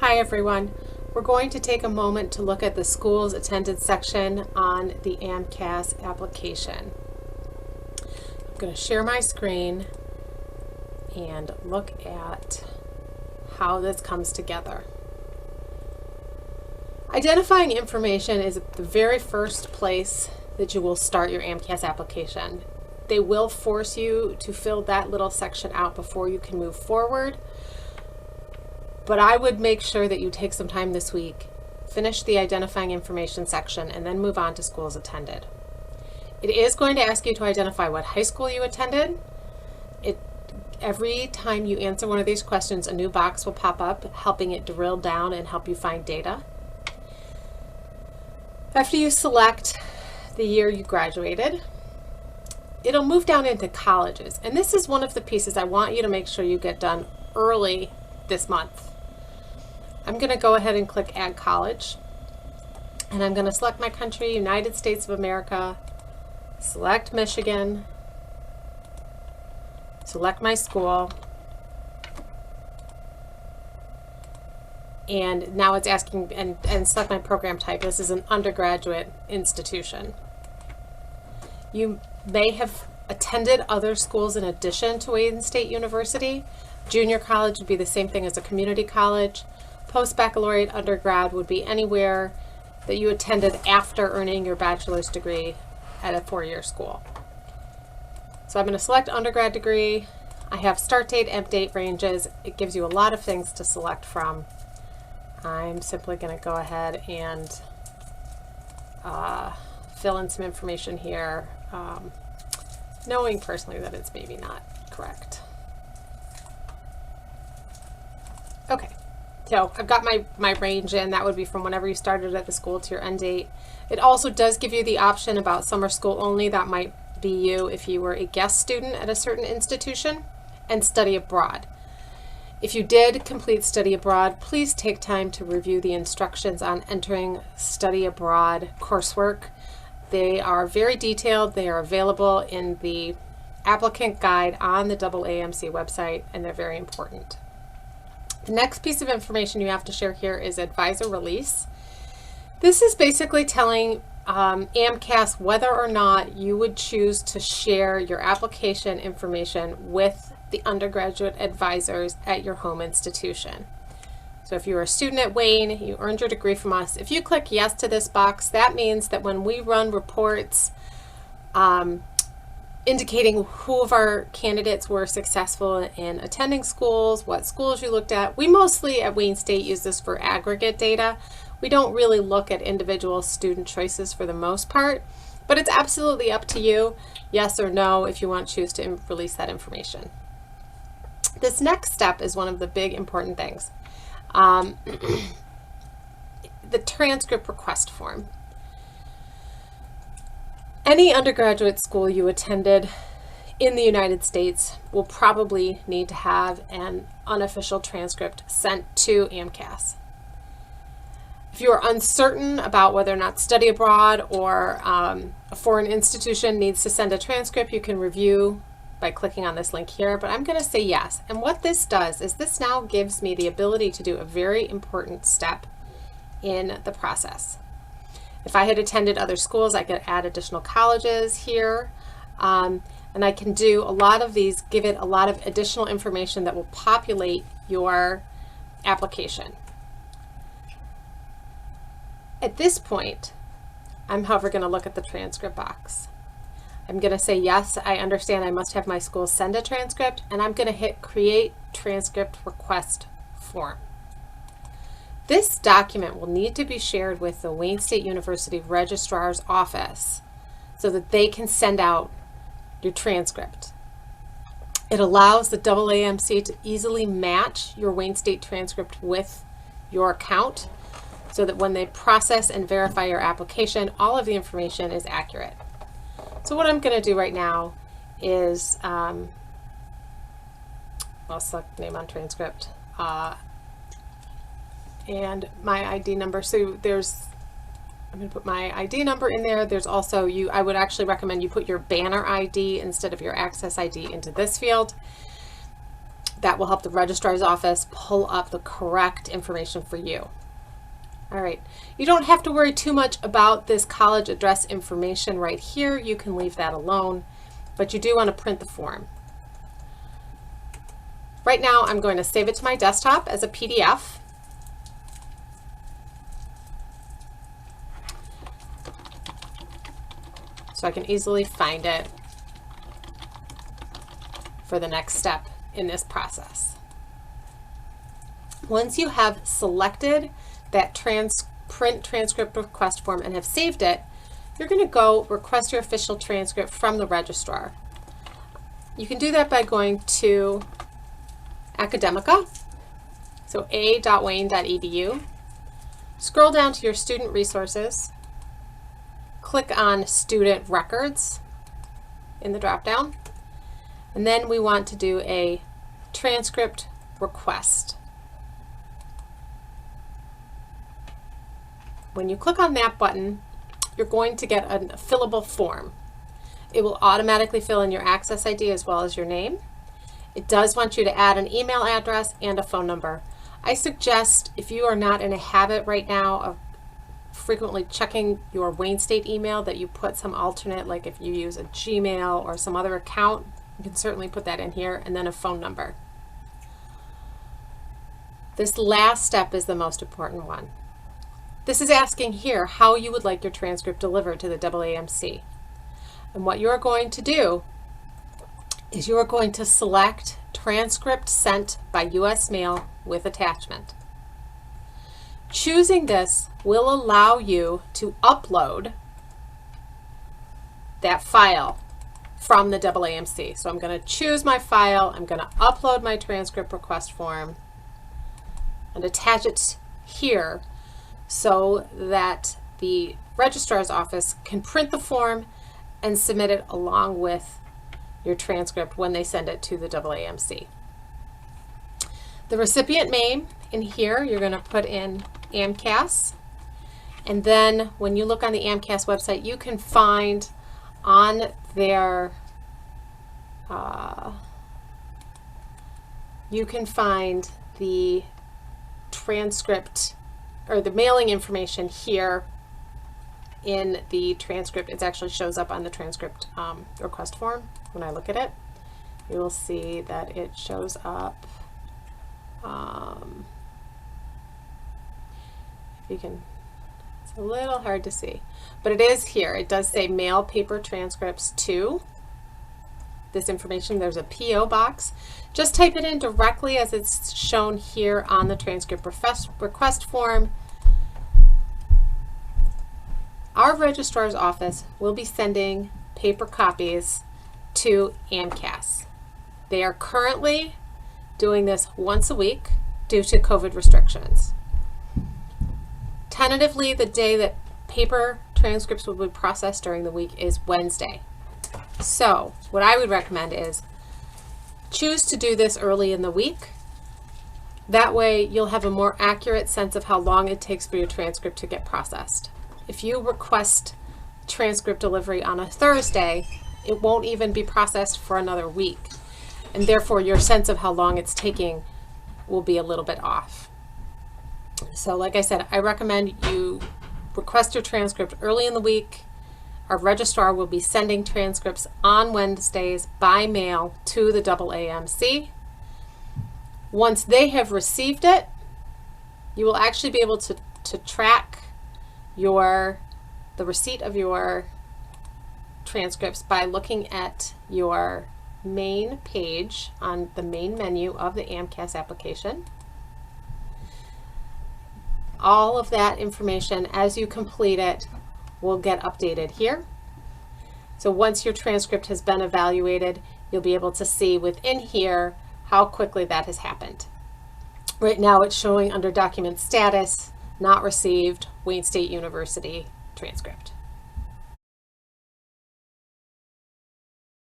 Hi everyone. We're going to take a moment to look at the schools attended section on the AAMC application. I'm going to share my screen and look at how this comes together. Identifying information is the very first place that you will start your AAMC application. They will force you to fill that little section out before you can move forward. But I would make sure that you take some time this week, finish the identifying information section, and then move on to schools attended. It is going to ask you to identify what high school you attended. Every time you answer one of these questions, a new box will pop up, helping it drill down and help you find data. After you select the year you graduated, it'll move down into colleges. And this is one of the pieces I want you to make sure you get done early this month. I'm going to go ahead and click Add College, and I'm going to select my country, United States of America, select Michigan, select my school, and now it's asking, and select my program type. This is an undergraduate institution. You may have attended other schools in addition to Wayne State University. Junior college would be the same thing as a community college. Post-baccalaureate undergrad would be anywhere that you attended after earning your bachelor's degree at a four-year school. So I'm going to select undergrad degree. I have start date, end date ranges. It gives you a lot of things to select from. I'm simply going to go ahead and fill in some information here, knowing personally that it's maybe not correct. Okay, so I've got my range in. That would be from whenever you started at the school to your end date. It also does give you the option about summer school only. That might be you if you were a guest student at a certain institution, and study abroad. If you did complete study abroad, please take time to review the instructions on entering study abroad coursework. They are very detailed. They are available in the applicant guide on the AAMC website, and they're very important. The next piece of information you have to share here is advisor release. This is basically telling AAMC whether or not you would choose to share your application information with the undergraduate advisors at your home institution. So if you were a student at Wayne, you earned your degree from us, if you click yes to this box, that means that when we run reports indicating who of our candidates were successful in attending schools, what schools you looked at. We mostly at Wayne State use this for aggregate data. We don't really look at individual student choices for the most part, but it's absolutely up to you, yes or no, if you want to choose to release that information. This next step is one of the big important things. The transcript request form. Any undergraduate school you attended in the United States will probably need to have an unofficial transcript sent to AAMC. If you are uncertain about whether or not study abroad or a foreign institution needs to send a transcript, you can review by clicking on this link here, but I'm going to say yes. And what this does is this now gives me the ability to do a very important step in the process. If I had attended other schools, I could add additional colleges here, and I can do a lot of these, give it a lot of additional information that will populate your application. At this point, I'm however going to look at the transcript box. I'm going to say yes, I understand I must have my school send a transcript, and I'm going to hit Create Transcript Request Form. This document will need to be shared with the Wayne State University Registrar's Office so that they can send out your transcript. It allows the AAMC to easily match your Wayne State transcript with your account so that when they process and verify your application, all of the information is accurate. So what I'm going to do right now is I'll select name on transcript. And my ID number. So I'm going to put my ID number in there. There's also I would actually recommend you put your banner ID instead of your access ID into this field. That will help the registrar's office pull up the correct information for you. All right, you don't have to worry too much about this college address information right here. You can leave that alone, but you do want to print the form. Right now, I'm going to save it to my desktop as a PDF. So I can easily find it for the next step in this process. Once you have selected that print transcript request form and have saved it, you're going to go request your official transcript from the registrar. You can do that by going to Academica, so a.wayne.edu. Scroll down to your student resources, click on student records in the drop-down, and then we want to do a transcript request. When you click on that button, you're going to get a fillable form. It will automatically fill in your access ID as well as your name. It does want you to add an email address and a phone number. I suggest, if you are not in a habit right now of frequently checking your Wayne State email, that you put some alternate, like if you use a Gmail or some other account, you can certainly put that in here, and then a phone number. This last step is the most important one. This is asking here how you would like your transcript delivered to the AAMC. And what you're going to do is you're going to select transcript sent by U.S. mail with attachment. Choosing this will allow you to upload that file from the AAMC. So I'm going to choose my file, I'm going to upload my transcript request form and attach it here so that the registrar's office can print the form and submit it along with your transcript when they send it to the AAMC. The recipient name in here, you're going to put in AMCAS, and then when you look on the AMCAS website, you can find on their you can find the transcript or the mailing information here in the transcript. It actually shows up on the transcript request form. When I look at it, you will see that it shows up. If you can, it's a little hard to see, but it is here. It does say mail paper transcripts to this information. There's a PO box. Just type it in directly as it's shown here on the transcript request form. Our registrar's office will be sending paper copies to AMCAS. They are currently doing this once a week due to COVID restrictions. Tentatively, the day that paper transcripts will be processed during the week is Wednesday. So what I would recommend is choose to do this early in the week. That way you'll have a more accurate sense of how long it takes for your transcript to get processed. If you request transcript delivery on a Thursday, it won't even be processed for another week. And therefore your sense of how long it's taking will be a little bit off. So like I said, I recommend you request your transcript early in the week. Our registrar will be sending transcripts on Wednesdays by mail to the AAMC. Once they have received it, you will actually be able to track the receipt of your transcripts by looking at your main page on the main menu of the AMCAS application. All of that information, as you complete it, will get updated here. So once your transcript has been evaluated, you'll be able to see within here how quickly that has happened. Right now it's showing under document status, not received, Wayne State University transcript.